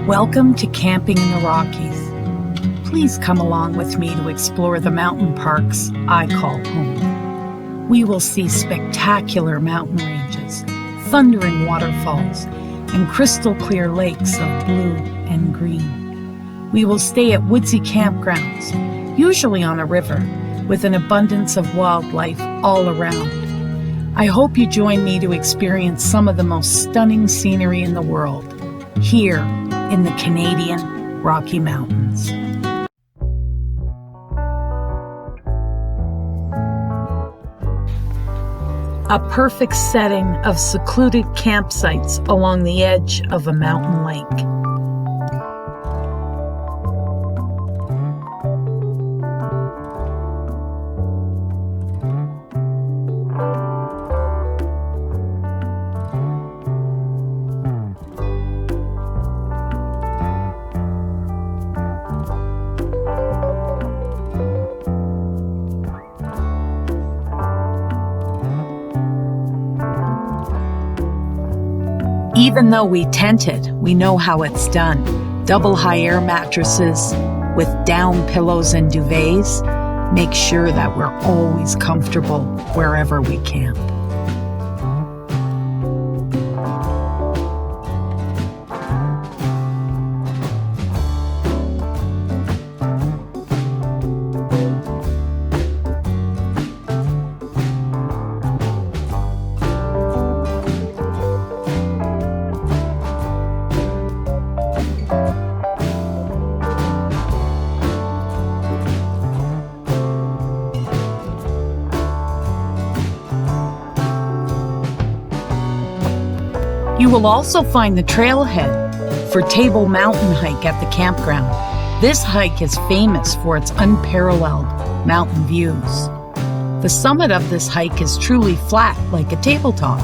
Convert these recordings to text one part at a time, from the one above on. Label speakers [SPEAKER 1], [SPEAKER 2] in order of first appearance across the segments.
[SPEAKER 1] Welcome to Camping in the Rockies. Please come along with me to explore the mountain parks I call home. We will see spectacular mountain ranges, thundering waterfalls, and crystal clear lakes of blue and green. We will stay at woodsy campgrounds, usually on a river, with an abundance of wildlife all around. I hope you join me to experience some of the most stunning scenery in the world, here in the Canadian Rocky Mountains. A perfect setting of secluded campsites along the edge of a mountain lake. Even though we tented, we know how it's done. Double high air mattresses with down pillows and duvets make sure that we're always comfortable wherever we camp. You will also find the trailhead for Table Mountain Hike at the campground. This hike is famous for its unparalleled mountain views. The summit of this hike is truly flat like a tabletop.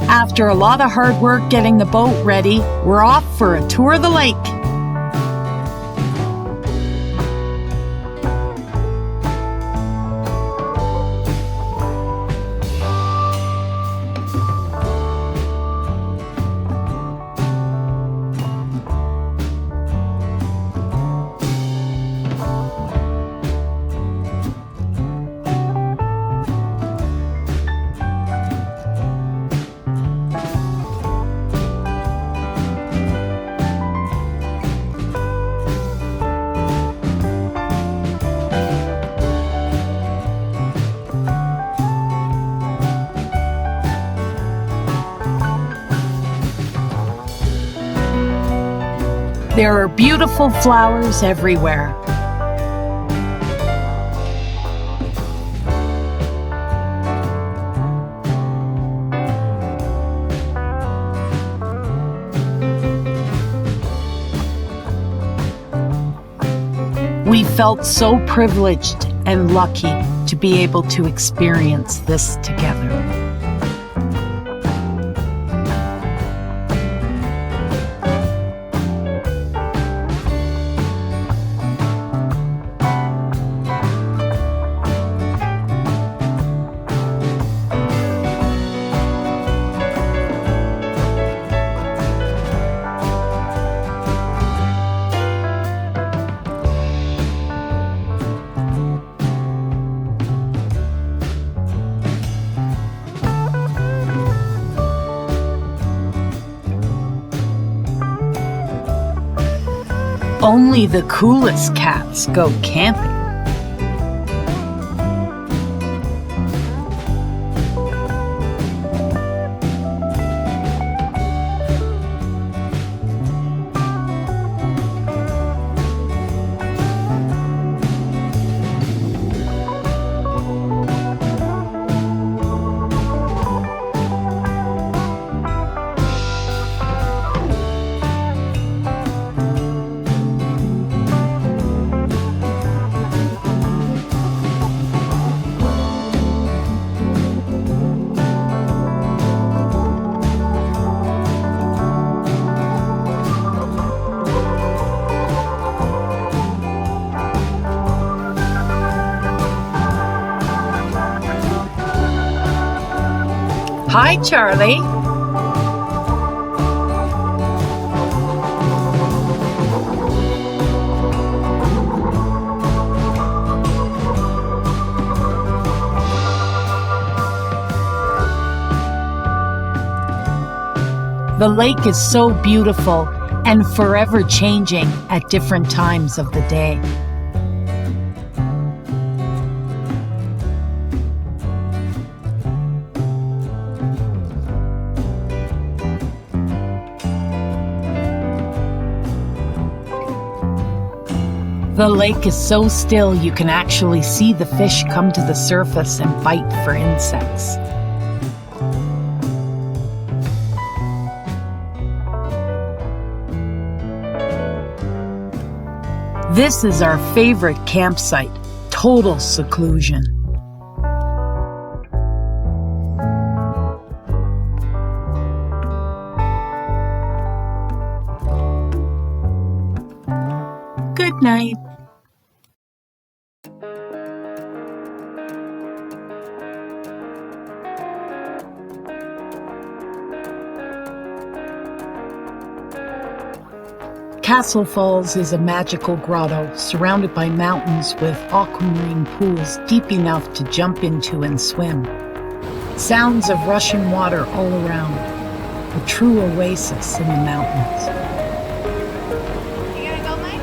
[SPEAKER 1] After a lot of hard work getting the boat ready, we're off for a tour of the lake. There are beautiful flowers everywhere. We felt so privileged and lucky to be able to experience this together. Only the coolest cats go camping. Hi, Charlie. The lake is so beautiful and forever changing at different times of the day. The lake is so still you can actually see the fish come to the surface and bite for insects. This is our favorite campsite, total seclusion. Good night. Castle Falls is a magical grotto surrounded by mountains with aquamarine pools deep enough to jump into and swim. Sounds of rushing water all around, a true oasis in the mountains.
[SPEAKER 2] You gonna go, Mike?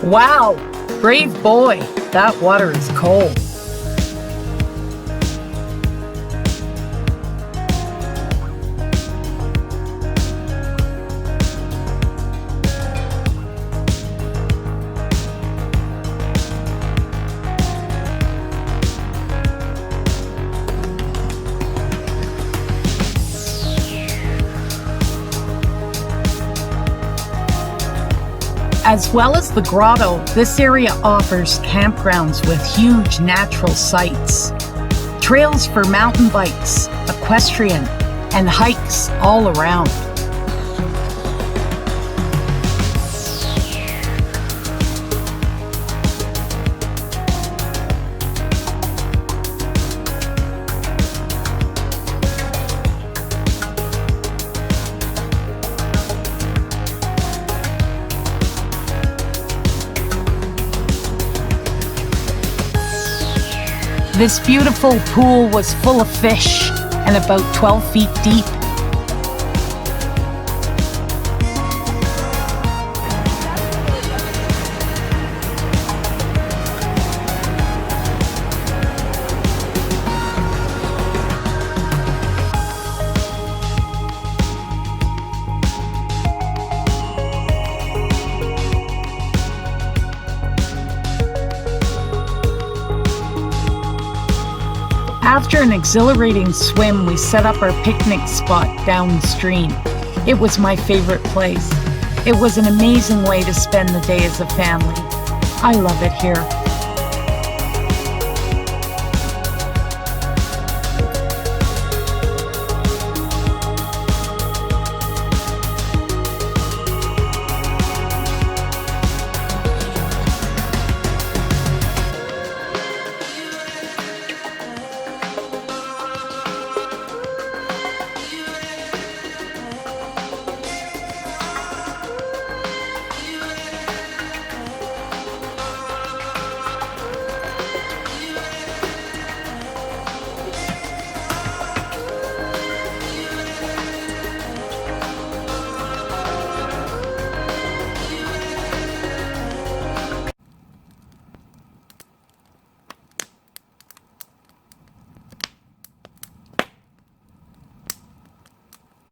[SPEAKER 1] Wow, brave boy, that water is cold. As well as the grotto, this area offers campgrounds with huge natural sights, trails for mountain bikes, equestrian, and hikes all around. This beautiful pool was full of fish and about 12 feet deep. After an exhilarating swim, we set up our picnic spot downstream. It was my favorite place. It was an amazing way to spend the day as a family. I love it here.